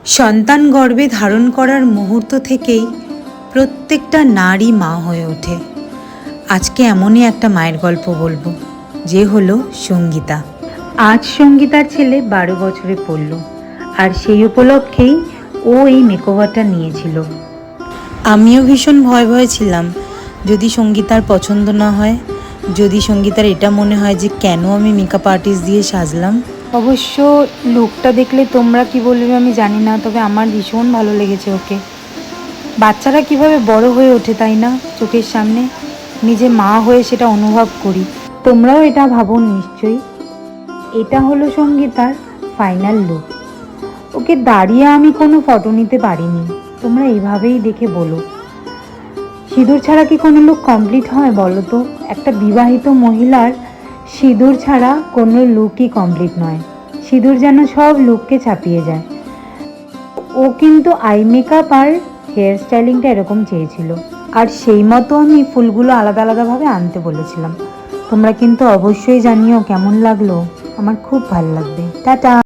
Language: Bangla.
সন্তান গর্ভে ধারণ করার মুহূর্ত থেকেই প্রত্যেকটা নারী মা হয়ে ওঠে। আজকে এমনই একটা মায়ের গল্প বলবো, যে হলো সঙ্গীতা। আজ সঙ্গীতার ছেলে 12 বছরে পড়ল, আর সেই উপলক্ষেই ও এই মেকওভারটা নিয়েছিল। আমিও ভীষণ ভয়ে ছিলাম, যদি সঙ্গীতার পছন্দ না হয়, যদি সঙ্গীতার এটা মনে হয় যে কেন আমি মেকআপ আর্টিস্ট দিয়ে সাজলাম। অবশ্য লুকটা দেখলে তোমরা কি বলবে আমি জানি না, তবে আমার ভীষণ ভালো লেগেছে ওকে। বাচ্চারা কিভাবে বড় হয়ে ওঠে তাই না, চোখের সামনে নিজে মা হয়ে সেটা অনুভব করি। তোমরাও এটা ভাবো নিশ্চয়ই। এটা হলো সঙ্গীতার ফাইনাল লুক। ওকে দাঁড়িয়ে আমি কোনো ফটো নিতে পারিনি, তোমরা এইভাবেই দেখে বলো। সিঁদুর ছাড়া কি কোনো লুক কমপ্লিট হয় বলো তো? একটা বিবাহিত মহিলার সিঁদুর ছাড়া কোনো লুকই কমপ্লিট নয়। সিঁদুর যেন সব লুককে ছাপিয়ে যায়। ও কিন্তু আই মেকআপ আর হেয়ার স্টাইলিংটা এরকম চেয়েছিল, আর সেই মতো আমি ফুলগুলো আলাদা আলাদাভাবে আনতে বলেছিলাম। তোমরা কিন্তু অবশ্যই জানিও কেমন লাগলো। আমার খুব ভালো লাগবে। টাটা।